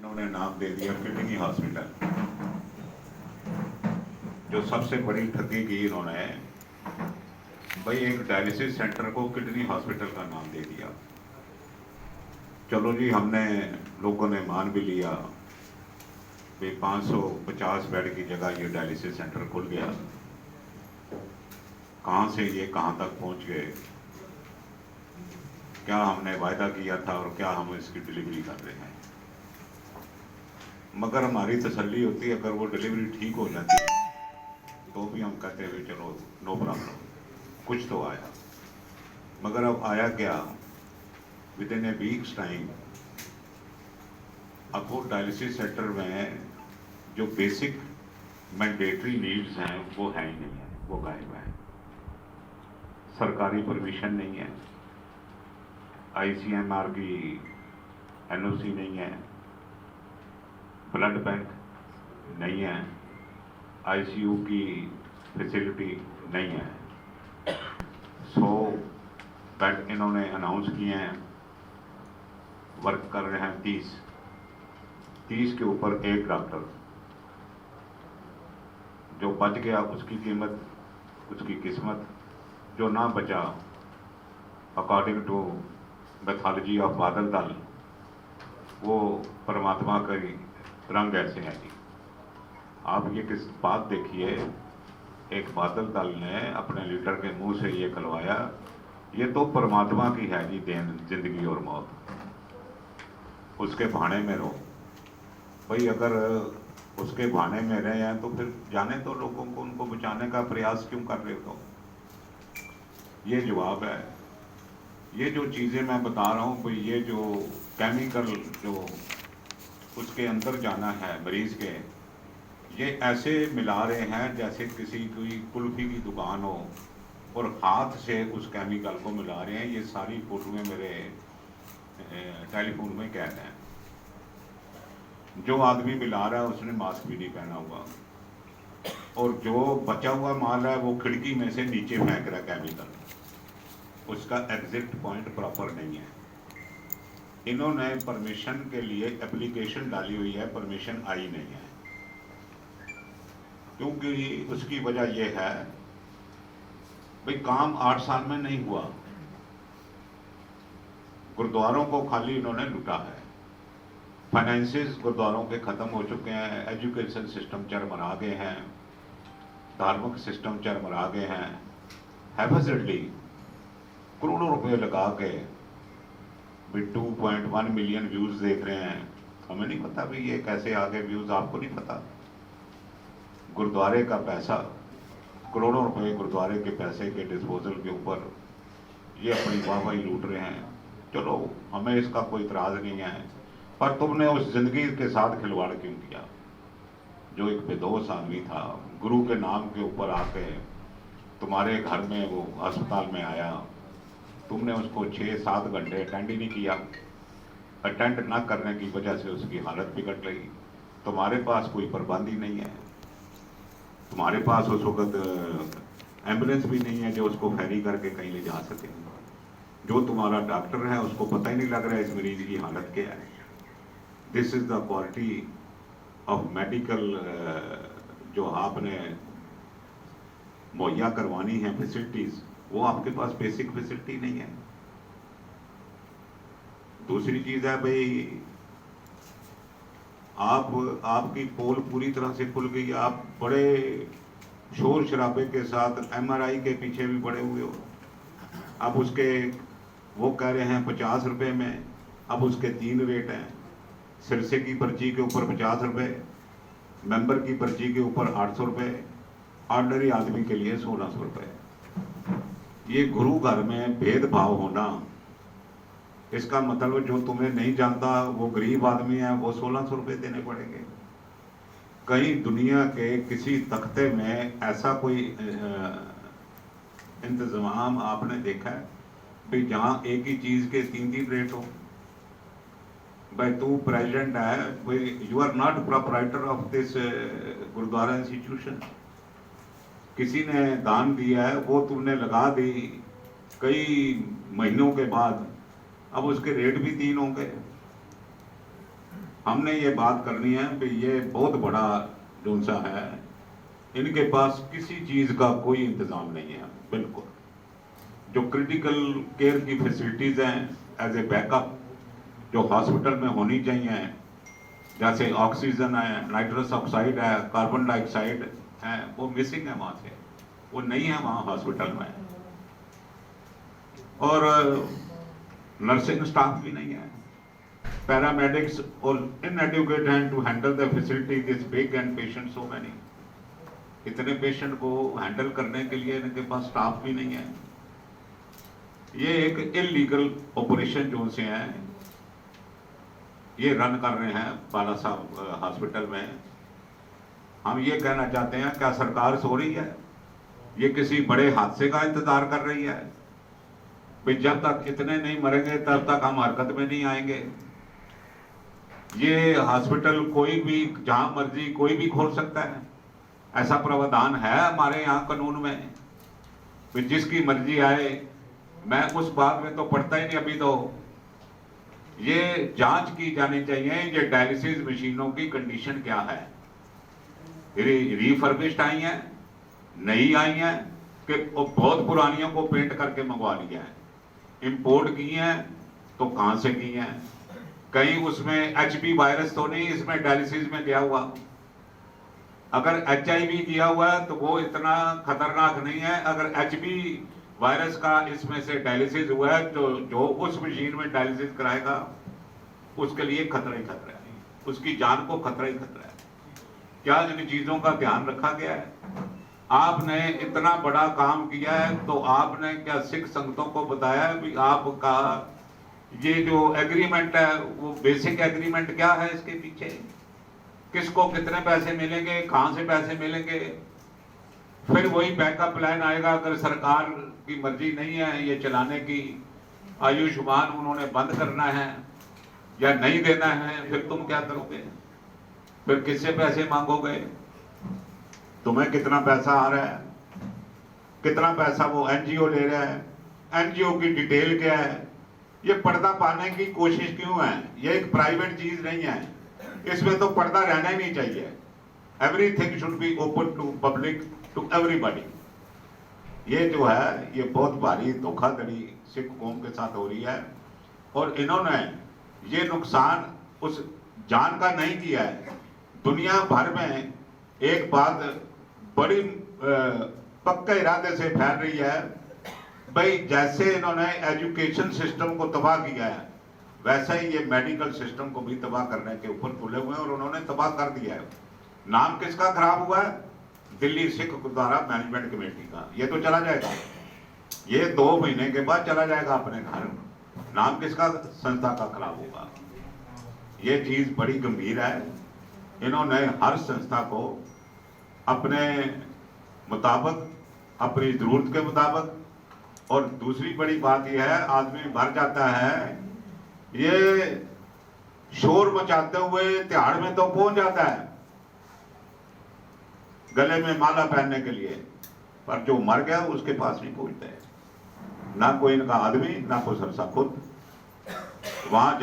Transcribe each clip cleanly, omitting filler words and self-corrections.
इन्होंने नाम दे दिया किडनी हॉस्पिटल। जो सबसे बड़ी ठगी की इन्होंने, भाई एक डायलिसिस सेंटर को किडनी हॉस्पिटल का नाम दे दिया। चलो जी, हमने लोगों ने मान भी लिया भाई 550 बेड की जगह ये डायलिसिस सेंटर खुल गया। कहाँ से ये कहाँ तक पहुँच गए, क्या हमने वायदा किया था और क्या हम इसकी डिलीवरी कर रहे हैं। मगर हमारी तसल्ली होती, अगर वो डिलीवरी ठीक हो जाती तो भी हम कहते हुए चलो नो प्रॉब्लम, कुछ तो आया। मगर अब आया क्या, with in A weeks time अब वो डायलिसिस सेंटर में जो बेसिक मैंडेटरी नीड्स हैं वो है ही नहीं है, वो गायब है। सरकारी परमिशन नहीं है, ICMR की NOC नहीं है, ब्लड बैंक नहीं है, ICU की फैसिलिटी नहीं है। 100 बेड इन्होंने अनाउंस किए हैं, वर्क कर रहे हैं 30 के ऊपर एक डॉक्टर। जो बच गया उसकी कीमत, उसकी किस्मत, जो ना बचा अकॉर्डिंग टू मैथोलॉजी ऑफ बादल दल, वो परमात्मा का रंग ऐसे है जी। आप ये किस बात देखिए, एक बादल दल ने अपने लीडर के मुंह से ये खलवाया, ये तो परमात्मा की है जी देन, जिंदगी और मौत, उसके भाने में रहो। भाई अगर उसके भाने में रहे हैं तो फिर जाने तो लोगों को, उनको बचाने का प्रयास क्यों कर रहे हो। ये जवाब है। ये जो चीज़ें मैं बता रहा हूँ, भाई ये जो केमिकल जो उसके अंदर जाना है मरीज के, ये ऐसे मिला रहे हैं जैसे किसी कोई कुल्फी की दुकान हो और हाथ से उस केमिकल को मिला रहे हैं। ये सारी फोटोएं मेरे टेलीफोन में कैद हैं। जो आदमी मिला रहा है उसने मास्क भी नहीं पहना हुआ, और जो बचा हुआ माल है वो खिड़की में से नीचे फेंक रहा है केमिकल, उसका एग्जिट पॉइंट प्रॉपर नहीं है। इन्होंने परमिशन के लिए एप्लीकेशन डाली हुई है, परमिशन आई नहीं है, क्योंकि उसकी वजह यह है भाई काम 8 साल में नहीं हुआ। गुरुद्वारों को खाली इन्होंने लूटा है, फाइनेंसेस गुरुद्वारों के खत्म हो चुके हैं, एजुकेशन सिस्टम चरमरा गए हैं, धार्मिक सिस्टम चरमरा गए हैं। हैफजली करोड़ों रुपए लगा के भी 2.1 मिलियन व्यूज देख रहे हैं। हमें नहीं पता भी ये कैसे आ गए व्यूज, आपको नहीं पता। गुरुद्वारे का पैसा, करोड़ों रुपए गुरुद्वारे के पैसे के डिस्पोजल के ऊपर ये अपनी वाहवाही लूट रहे हैं। चलो हमें इसका कोई इतराज नहीं है, पर तुमने उस जिंदगी के साथ खिलवाड़ क्यों किया। जो एक बेदोष आदमी था, गुरु के नाम के ऊपर आके तुम्हारे घर में वो अस्पताल में आया, तुमने उसको 6-7 घंटे अटेंड ही नहीं किया। अटेंड ना करने की वजह से उसकी हालत बिगड़ गई। तुम्हारे पास कोई प्रबंध ही नहीं है, तुम्हारे पास उस वक्त एम्बुलेंस भी नहीं है जो उसको फेरी करके कहीं ले जा सके। जो तुम्हारा डॉक्टर है उसको पता ही नहीं लग रहा है इस मरीज की हालत क्या है। This is the quality of medical जो आपने मुहैया करवानी है फैसिलिटीज, वो आपके पास बेसिक फैसिलिटी नहीं है। दूसरी चीज है भाई, आपकी पोल पूरी तरह से खुल गई। आप बड़े शोर शराबे के साथ MRI के पीछे भी पड़े हुए हो। अब उसके वो कह रहे हैं 50 रुपए में, अब उसके 3 रेट हैं। सिरसे की पर्ची के ऊपर 50 रुपए, मेंबर की पर्ची के ऊपर 800 रुपए, ऑर्डनरी आदमी के लिए 1600 रुपए। ये गुरु घर में भेदभाव होना, इसका मतलब जो तुम्हें नहीं जानता वो गरीब आदमी है, वो 1600 रुपए देने पड़ेंगे। कहीं दुनिया के किसी तख्ते में ऐसा कोई इंतजाम आपने देखा है भाई जहां एक ही चीज के 3 रेट हो। भाई तू प्रेसिडेंट है, भाई you are not proprietor of this gurdwara institution. किसी ने दान दिया है, वो तुमने लगा दी कई महीनों के बाद, अब उसके रेट भी 3 हो गए। हमने ये बात करनी है कि ये बहुत बड़ा जो सा है, इनके पास किसी चीज़ का कोई इंतज़ाम नहीं है। बिल्कुल जो क्रिटिकल केयर की फैसिलिटीज़ हैं एज ए बैकअप जो हॉस्पिटल में होनी चाहिए, जैसे ऑक्सीजन है, नाइट्रस ऑक्साइड है, कार्बन डाइऑक्साइड है, वो मिसिंग है वहाँ से, वो नहीं है वहाँ हॉस्पिटल में। और नर्सिंग स्टाफ भी नहीं है, पैरामेडिक्स और इनएडुकेट हैं to handle the facility this big and patient so many. इतने पेशेंट को हैंडल करने के लिए इनके पास स्टाफ भी नहीं है। ये एक इलीगल ऑपरेशन जो से हैं ये रन कर रहे हैं बाला साहब हॉस्पिटल में। हम ये कहना चाहते हैं, क्या सरकार सो रही है? ये किसी बड़े हादसे का इंतजार कर रही है? भाई जब तक इतने नहीं मरेंगे तब तक हम हरकत में नहीं आएंगे। ये हॉस्पिटल कोई भी जहां मर्जी कोई भी खोल सकता है, ऐसा प्रावधान है हमारे यहाँ कानून में। फिर जिसकी मर्जी आए, मैं उस बात में तो पढ़ता ही नहीं अभी। तो ये जांच की जानी चाहिए ये डायलिसिस मशीनों की कंडीशन क्या है, रिफर्बिश्ड आई हैं, नई आई हैं कि बहुत पुरानियों को पेंट करके मंगवा लिया है, इंपोर्ट की हैं तो कहां से की हैं, कहीं उसमें एचपी वायरस तो नहीं इसमें डायलिसिस में गया हुआ। अगर एचआईवी किया हुआ है तो वो इतना खतरनाक नहीं है। अगर एचपी वायरस का इसमें से डायलिसिस हुआ है तो जो उस मशीन में डायलिसिस कराएगा उसके लिए खतरा ही खतरा है, उसकी जान को खतरा ही खतरा है। क्या इन चीजों का ध्यान रखा गया है? आपने इतना बड़ा काम किया है तो आपने क्या सिख संगतों को बताया भी आपका ये जो एग्रीमेंट है वो बेसिक एग्रीमेंट क्या है, इसके पीछे किसको कितने पैसे मिलेंगे, कहां से पैसे मिलेंगे? फिर वही बैकअप प्लान आएगा। अगर सरकार की मर्जी नहीं है ये चलाने की, आयुष्मान उन्होंने बंद करना है या नहीं देना है, फिर तुम क्या करोगे? फिर किससे पैसे मांगोगे? तुम्हें कितना पैसा आ रहा है, कितना पैसा वो एनजीओ ले रहा है, एनजीओ की डिटेल क्या है? ये पर्दा पाने की कोशिश क्यों है? ये एक प्राइवेट चीज नहीं है, इसमें तो पर्दा रहना ही नहीं चाहिए। Everything should be open to public, to everybody. ये जो है ये बहुत भारी धोखाधड़ी सिख कौम के साथ हो रही है और इन्होंने ये नुकसान उस जान का नहीं किया है। दुनिया भर में एक बात बड़ी पक्के इरादे से फैल रही है, भाई जैसे इन्होंने एजुकेशन सिस्टम को तबाह किया है वैसा ही ये मेडिकल सिस्टम को भी तबाह करने के ऊपर तुले हुए हैं और उन्होंने तबाह कर दिया है। नाम किसका खराब हुआ है? दिल्ली सिख गुरुद्वारा मैनेजमेंट कमेटी का। ये तो चला जाएगा, ये 2 महीने के बाद चला जाएगा अपने घर। नाम किसका संस्था का खराब होगा? ये चीज बड़ी गंभीर है। इन्होंने हर संस्था को अपने मुताबिक, अपनी जरूरत के मुताबिक, और दूसरी बड़ी बात यह है आदमी भर जाता है, ये शोर मचाते हुए तिहाड़ में तो पहुंच जाता है गले में माला पहनने के लिए, पर जो मर गया उसके पास नहीं पहुंचता है। ना कोई इनका आदमी, ना कोई सरसा खुद वहां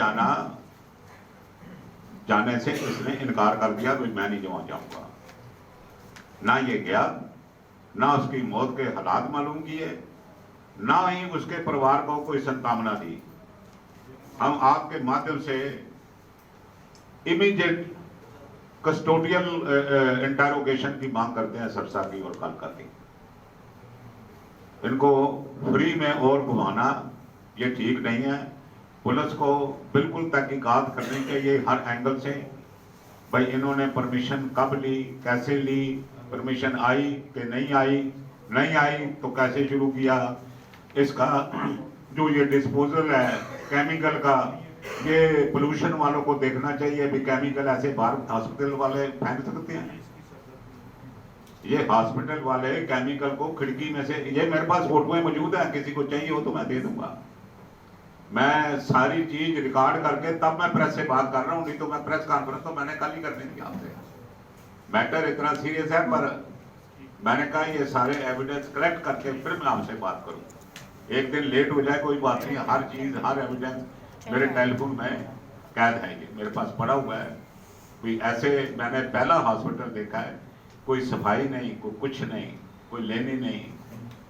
जाने से इसने इनकार कर दिया, भाई मैं नहीं वहां जाऊंगा। ना ये गया, ना उसकी मौत के हालात मालूम किए, ना ही उसके परिवार को कोई संतावना दी। हम आपके माध्यम से इमीडिएट कस्टोडियल इंटेरोगेशन की मांग करते हैं सरसा की और कालका की। इनको फ्री में और घुमाना ये ठीक नहीं है। पुलिस को बिल्कुल तहकीकात करनी चाहिए हर एंगल से, भाई इन्होंने परमिशन कब ली, कैसे ली, परमिशन आई कि नहीं आई, नहीं आई तो कैसे शुरू किया, इसका जो ये डिस्पोजल है केमिकल का, ये पोल्यूशन वालों को देखना चाहिए भी केमिकल ऐसे बाहर हॉस्पिटल वाले फेंक सकते हैं। ये हॉस्पिटल वाले केमिकल को खिड़की में से, ये मेरे पास फोटोएं मौजूद है, किसी को चाहिए हो तो मैं दे दूंगा। मैं सारी चीज रिकॉर्ड करके तब मैं प्रेस से बात कर रहा हूँ, नहीं तो मैं प्रेस कॉन्फ्रेंस तो मैंने कल ही करनी थी आपसे। मैटर इतना सीरियस है, पर मैंने कहा ये सारे एविडेंस कलेक्ट करके फिर मैं आपसे बात करूँ। एक दिन लेट हो जाए कोई बात नहीं, हर चीज हर एविडेंस मेरे टेलीफोन में कैद है ये, मेरे पास पड़ा हुआ है। कोई ऐसे मैंने पहला हॉस्पिटल देखा है, कोई सफाई नहीं, कोई कुछ नहीं, कोई लेनी नहीं,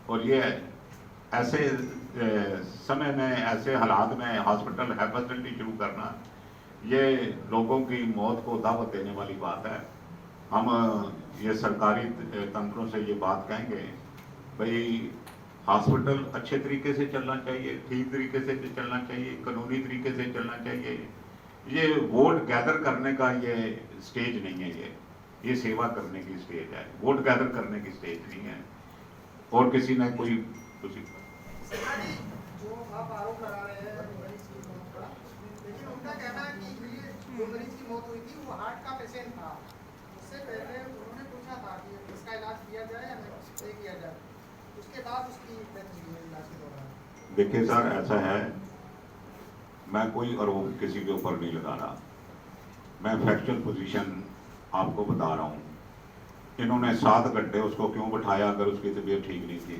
और ये ऐसे समय में, ऐसे हालात में हॉस्पिटल है फैसिलिटी शुरू करना, ये लोगों की मौत को दावत देने वाली बात है। हम ये सरकारी तंत्रों से ये बात कहेंगे, भाई हॉस्पिटल अच्छे तरीके से चलना चाहिए, ठीक तरीके से चलना चाहिए, कानूनी तरीके से चलना चाहिए। ये वोट गैदर करने का ये स्टेज नहीं है, ये सेवा करने की स्टेज है, वोट गैदर करने की स्टेज नहीं है। और किसी ने कोई जो आप आरोप लगा रहे हैं मरीज की मौत का, लेकिन उनका कहना है कि ये जो मरीज की मौत हुई थी वो हार्ट का पेशेंट था। उससे पहले उन्होंने पूछा था कि इसका इलाज किया जाए या नहीं किया जाए, उसके बाद उसकी डेथ हुई है इलाज के दौरान। देखिए सर, ऐसा है, मैं कोई आरोप किसी के ऊपर नहीं लगा रहा, मैं फैक्चुअल पोजीशन आपको बता रहा हूँ। इन्होंने 7 घंटे उसको क्यों बिठाया अगर उसकी तबीयत ठीक नहीं थी?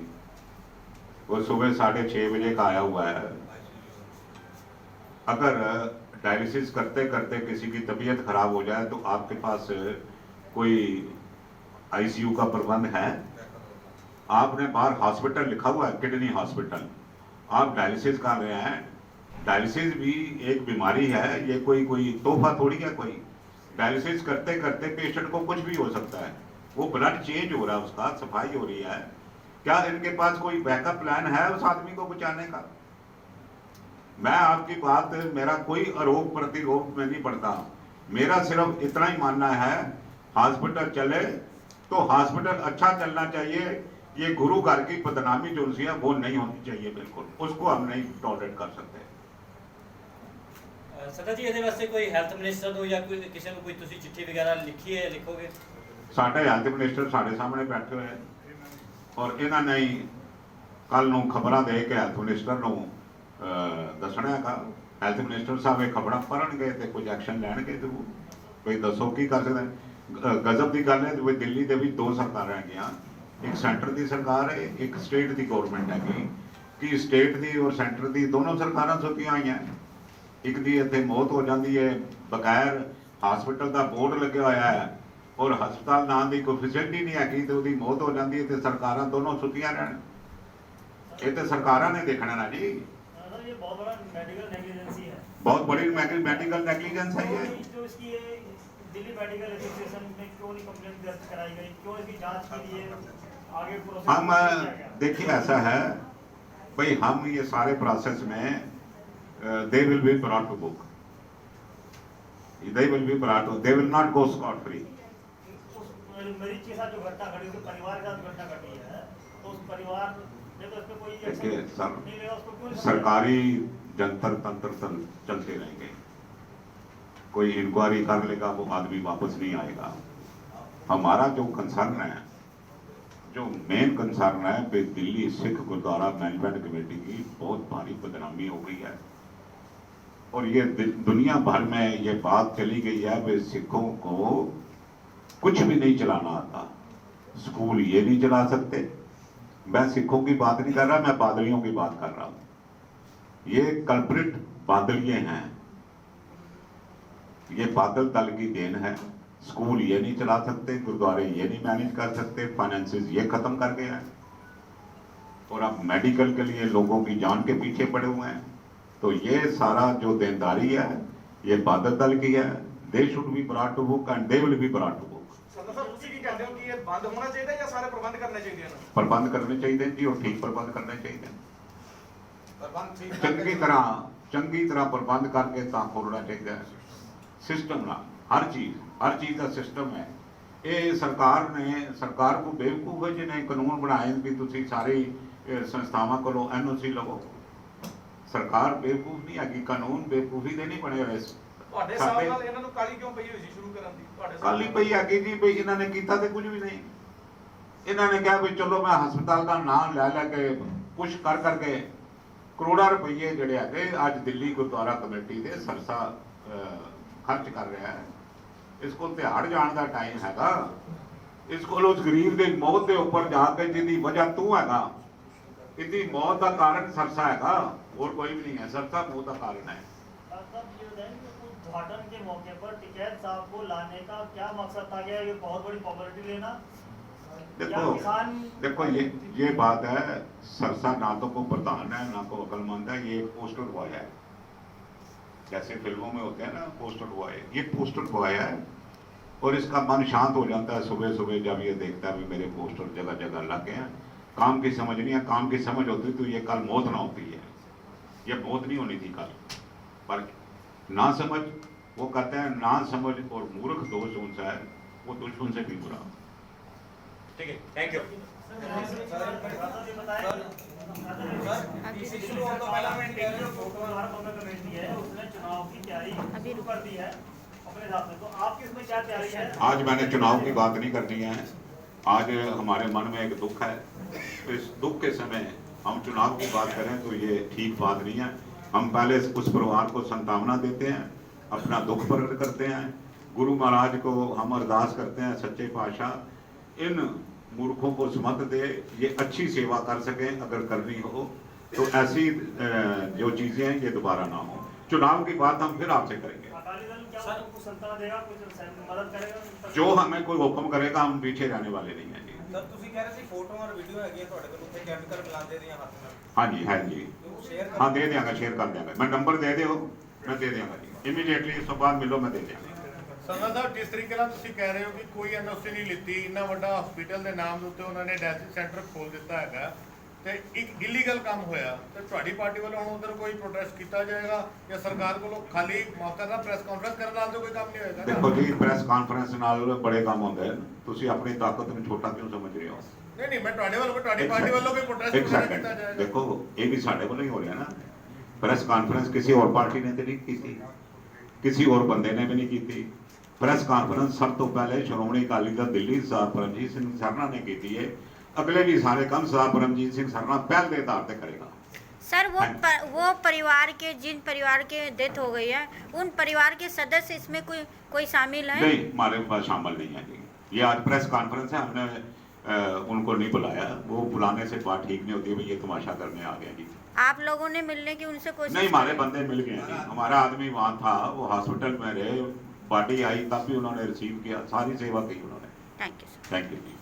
वो सुबह 6:30 बजे का आया हुआ है। अगर डायलिसिस करते करते किसी की तबीयत खराब हो जाए तो आपके पास कोई आईसीयू का प्रबंध है? आपने बाहर हॉस्पिटल लिखा हुआ है, किडनी हॉस्पिटल, आप डायलिसिस कर रहे हैं। डायलिसिस भी एक बीमारी है, ये कोई तोहफा थोड़ी है। कोई डायलिसिस करते करते पेशेंट को कुछ भी हो सकता है, वो ब्लड चेंज हो रहा है, उसका सफाई हो रही है। क्या इनके पास कोई बैकअप प्लान है उस आदमी को बचाने का? मैं आपकी बात, मेरा कोई आरोप प्रतिरोप में नहीं पड़ता, मेरा सिर्फ इतना ही मानना है, हॉस्पिटल चले तो हॉस्पिटल अच्छा चलना चाहिए। ये गुरु घर की बदनामी जो है वो नहीं होनी चाहिए, बिल्कुल उसको हम नहीं टॉलरेट कर सकते। सदा जी, ਇਹਦੇ ਵਾਸਤੇ ਕੋਈ ਹੈਲਥ ਮਿਨਿਸਟਰ ਨੂੰ ਜਾਂ ਕੋਈ ਕਿਸੇ ਨੂੰ ਕੋਈ ਤੁਸੀਂ ਚਿੱਠੀ ਵਗੈਰਾ ਲਿਖੀ ਹੈ, ਲਿਖੋਗੇ? ਸਾਡੇ ਹੈਲਥ ਮਿਨਿਸਟਰ ਸਾਡੇ ਸਾਹਮਣੇ ਬੈਠੇ ਹੋਏ ਹਨ, ਔਰ ਇਹਨਾਂ ਨੇ ਕੱਲ ਨੂੰ ਖਬਰਾਂ ਦੇ ਕੇ ਹੈਲਥ ਮਿਨਿਸਟਰ ਨੂੰ ਦੱਸਣਾ ਹੈਗਾ। ਹੈਲਥ ਮਿਨਿਸਟਰ ਸਾਹਿਬ ਇਹ ਖਬਰਾਂ ਪੜ੍ਹਨਗੇ ਤੇ ਕੁਝ ਐਕਸ਼ਨ ਲੈਣਗੇ ਜ਼ਰੂਰ। ਕੋਈ ਦੱਸੋ ਕੀ ਕਰ ਸਕਦੇ? ਗਜ਼ਬ ਦੀ ਗੱਲ ਹੈ ਵੀ ਦਿੱਲੀ ਦੇ ਵਿੱਚ 2 ਸਰਕਾਰਾਂ ਹੈਗੀਆਂ, ਇੱਕ ਸੈਂਟਰ ਦੀ ਸਰਕਾਰ ਹੈ, ਇੱਕ ਸਟੇਟ ਦੀ ਗਵਰਨਮੈਂਟ ਹੈਗੀ। ਕਿ ਸਟੇਟ ਦੀ ਔਰ ਸੈਂਟਰ ਦੀ ਦੋਨੋਂ ਸਰਕਾਰਾਂ ਸੁੱਤੀਆਂ ਹੋਈਆਂ। ਇੱਕ ਦੀ ਇੱਥੇ ਮੌਤ ਹੋ ਜਾਂਦੀ ਹੈ ਬਗੈਰ ਹਸਪੀਟਲ ਦਾ ਬੋਰਡ ਲੱਗਿਆ ਹੋਇਆ ਹੈ, ਔਰ ਹਸਪਤਾਲ ਨਾਂ ਦੀ ਕੋਈ ਫੈਸਿਲਿਟੀ ਨਹੀਂ ਹੈਗੀ, ਤੇ ਉਹਦੀ ਮੌਤ ਹੋ ਜਾਂਦੀ ਹੈ ਤੇ ਸਰਕਾਰਾਂ ਦੋਨੋਂ ਸੁੱਤੀਆਂ ਰਹਿਣ। ਇਹ ਤੇ ਸਰਕਾਰਾਂ ਨੇ ਦੇਖਣਾ ਨਾ ਜੀ। ये बहुत बड़ा मेडिकल नेग्लिजेंसी है, बहुत बड़ी मेडिकल नेग्लिजेंस है ये। जो इसकी ये दिल्ली मेडिकल एसोसिएशन में क्यों नहीं कंप्लेंट दर्ज कराई गई, क्यों इसकी जांच के लिए आगे प्रोसेस? हम देखिए ऐसा है भाई, हम ये सारे प्रोसेस में they will be brought to book, they will be brought to, they will not go scot free. मरीज के साथ जो घटना घटी, उसके परिवार के साथ घटना घटी है, तो उस परिवार ने तो इस पे कोई देखिए एक्शन सर, नहीं लेगा, उसको क्यों? सरकारी जंतर तंत्र चलते रहेंगे, कोई इंक्वायरी कर लेगा वो आदमी वापस नहीं आएगा। हमारा जो कंसर्न है, जो मेन कंसर्न है कि दिल्ली सिख गुरुद्वारा मैनेजमेंट कमेटी की बहुत भारी बदनामी हो गई है, और ये दुनिया भर में ये बात चली गई है कि सिखों को कुछ भी नहीं चलाना आता, स्कूल ये नहीं चला सकते। मैं सिखों की बात नहीं कर रहा, मैं बादलियों की बात कर रहा हूं। ये कल्प्रिट बादलिये हैं, ये बादल दल की देन है। स्कूल ये नहीं चला सकते, गुरुद्वारे ये नहीं मैनेज कर सकते, फाइनेंसेस ये खत्म कर गए हैं, और अब मेडिकल के लिए लोगों की जान के पीछे पड़े हुए हैं। तो ये सारा जो देनदारी है ये बादल दल की है। They should be brought to book and they will be brought to book. कहते हो कि ये बंद होना चाहिए या सारे प्रबंध करने चाहिए? प्रबंध करने चाहिए जी, और ठीक प्रबंध करने चाहिए। चंगी तरह प्रबंध करके खोलना चाहिए सिस्टम ना, हर चीज का सिस्टम है। ये सरकार को बेवकूफ है जिन्हें कानून बनाए कि तुसी सारी संस्थावां कोलों NOC लवो। सरकार बेवकूफ नहीं है, कानून बेवकूफी दे नहीं बने हुए। ਤੁਹਾਡੇ ਹਿਸਾਬ ਨਾਲ ਇਹਨਾਂ ਨੂੰ ਕਾਲੀ ਕਿਉਂ ਪਈ ਹੋਈ ਸੀ ਸ਼ੁਰੂ ਕਰਨ ਦੀ? ਤੁਹਾਡੇ ਕਾਲੀ ਪਈ ਹੈਗੀ ਜੀ ਬਈ ਇਹਨਾਂ ਨੇ ਕੀਤਾ ਤੇ ਕੁਝ ਵੀ ਨਹੀਂ। ਇਹਨਾਂ ਨੇ ਕਿਹਾ ਵੀ ਚਲੋ ਮੈਂ ਹਸਪਤਾਲ ਦਾ ਨਾਮ ਲੈ ਕੇ ਕੁਛ ਕਰ ਕਰਕੇ ਕਰੋੜਾਂ ਰੁਪਏ ਜਿਹੜੇ ਹੈਗੇ ਅੱਜ ਦਿੱਲੀ ਗੁਰਦੁਆਰਾ ਕਮੇਟੀ ਦੇ ਸਰਸਾ ਖਰਚ ਕਰ ਰਿਹਾ ਹੈ। ਇਸ ਕੋਲ ਤਿਹਾੜ ਜਾਣ ਦਾ ਟਾਈਮ ਹੈਗਾ। ਇਸ ਕੋਲ ਉਸ ਗਰੀਬ ਦੇ ਮੌਤ ਦੇ ਉੱਪਰ ਜਾ ਕੇ ਜਿਹਦੀ ਵਜ੍ਹਾ ਤੂੰ ਹੈਗਾ, ਇਹਦੀ ਮੌਤ ਦਾ ਕਾਰਨ ਸਰਸਾ ਹੈਗਾ, ਹੋਰ ਕੋਈ ਵੀ ਨਹੀਂ ਹੈ। ਸਰਸਾ ਮੌਤ ਦਾ ਕਾਰਨ ਹੈ। उद्घाटन के मौके पर टिकैत साहब को लाने का क्या मकसद था? क्या ये बहुत बड़ी पॉपुलरिटी लेना? देखो ये बात है, सरसा ना तो को प्रधान है ना को अकलमंद है, ये पोस्टर बॉय है। जैसे फिल्मों में होते हैं ना पोस्टर बॉय, ये पोस्टर बॉय है और इसका मन शांत हो जाता है सुबह सुबह जब ये देखता है भी मेरे पोस्टर जगह जगह लग गए हैं। काम की समझ नहीं है, काम की समझ होती तो ये कल मौत ना होती है, ये मौत नहीं होनी थी कल। पर ना समझ, वो कहते हैं ना समझ और मूर्ख दोष उनसा है, वो दुश्मन से भी बुरा। ठीक है, थैंक यू। उसने चुनाव की तैयारी शुरू कर दी है अपने हिसाब से, तो आपकी इसमें क्या तैयारी है? आज मैंने चुनाव की बात नहीं करनी है, आज हमारे मन में एक दुख है, तो इस दुख के समय हम चुनाव की बात करें तो ये ठीक बात नहीं है। हम पहले उस परिवार को संतावना देते हैं, अपना दुख प्रकट करते हैं, गुरु महाराज को हम अरदास करते हैं सच्चे पातशाह इन मूर्खों को सुमत दे, ये अच्छी सेवा कर सकें, अगर करनी हो तो ऐसी जो चीजें हैं ये दोबारा ना हो। चुनाव की बात हम फिर आपसे करेंगे। अकाली दल क्या उनको संताना देगा, कुछ मदद करेगा? जो हमें कोई हुक्म करेगा हम पीछे रहने वाले नहीं हैं जी। सर ਤੁਸੀਂ ਕਹਿ ਰਹੇ ਸੀ ਫੋਟੋ ਔਰ ਵੀਡੀਓ ਹੈਗੀ ਹੈ ਤੁਹਾਡੇ ਕੋਲ, ਉੱਥੇ ਕੈਮੀਕਲ ਮਿਲਾਉਂਦੇ ਦੀਆਂ ਹੱਥ ਨਾਲ, हाँ जी है जी, ਉਹ ਸ਼ੇਅਰ हाँ दे देंगे, शेयर कर देंगे, मैं नंबर दे दो मैं दे देंगे जी, इमीडिएटली इस बाद मिलो मैं दे देंगे। ਸੰਗਤ ਸਾਹਿਬ, ਜਿਸ ਤਰੀਕੇ ਨਾਲ ਤੁਸੀਂ ਕਹਿ ਰਹੇ ਹੋ ਕਿ ਕੋਈ ਐਨਓਸੀ ਨਹੀਂ ਲਿੱਤੀ, ਇੰਨਾ ਵੱਡਾ ਹਸਪੀਟਲ ਦੇ ਨਾਮ ਦੇ ਉੱਤੇ ਉਹਨਾਂ ਨੇ ਡਾਇਲਿਸਿਸ ਸੈਂਟਰ ਖੋਲ ਦਿੱਤਾ ਹੈਗਾ ਤੇ ਇੱਕ ਇਲੀਗਲ ਕੰਮ ਹੋਇਆ, ਤੇ ਤੁਹਾਡੀ ਪਾਰਟੀ ਵੱਲੋਂ ਹੁਣ ਉਧਰ ਕੋਈ ਪ੍ਰੋਟੈਸਟ ਕੀਤਾ ਜਾਏਗਾ ਜਾਂ ਸਰਕਾਰ ਕੋਲੋਂ ਖਾਲੀ ਮੌਕਾ ਦਾ ਪ੍ਰੈਸ ਕਾਨਫਰੰਸ ਕਰਨ ਨਾਲ ਤਾਂ ਕੋਈ ਕੰਮ ਨਹੀਂ ਹੋਏਗਾ ਨਾ? देखो जी, प्रेस कॉन्फ्रेंस ਨਾਲ बड़े काम होंगे, ਤੁਸੀਂ ਆਪਣੀ ਤਾਕਤ ਨੂੰ ਛੋਟਾ ਕਿਉਂ ਸਮਝ ਰਹੇ ਹੋ? ਨਹੀਂ ਨਹੀਂ, ਮੈਂ ਤੁਹਾਡੇ ਵੱਲੋਂ ਤੁਹਾਡੀ ਪਾਰਟੀ ਵੱਲੋਂ ਕੋਈ ਪ੍ਰੋਟੈਸਟ एक ਵਗੈਰਾ सेकंड, ਕੀਤਾ जाएगा? देखो ये भी साढ़े वालों ही हो रहा है ना। प्रेस कॉन्फ्रेंस किसी और पार्टी ने तो नहीं की थी, किसी और बंदे ने भी नहीं की थी। प्रेस कॉन्फ्रेंस सब तो पहले श्रोमणी अकाली दल दिल्ली सरदार परमजीत सिंह सरना ने की थी है, अगले भी सारे काम सरदार परमजीत सिंह सरना पहल के आधार पर करेगा। सर वो परिवार के, जिन परिवार के डेथ हो गई है, उन परिवार के सदस्य इसमें कोई शामिल है? नहीं, हमारे पास शामिल नहीं है जी। ये आज प्रेस कॉन्फ्रेंस है, हमने उनको नहीं बुलाया, वो बुलाने से बात ठीक नहीं होती है, ये तमाशा करने आ गया जी। आप लोगों ने मिलने की उनसे कोशिश नहीं, हमारे बंदे मिल गए जी, हमारा आदमी वहाँ था, वो हॉस्पिटल में रहे, बॉडी आई तब भी उन्होंने रिसीव किया, सारी सेवा की उन्होंने। Thank you sir. Thank you ji.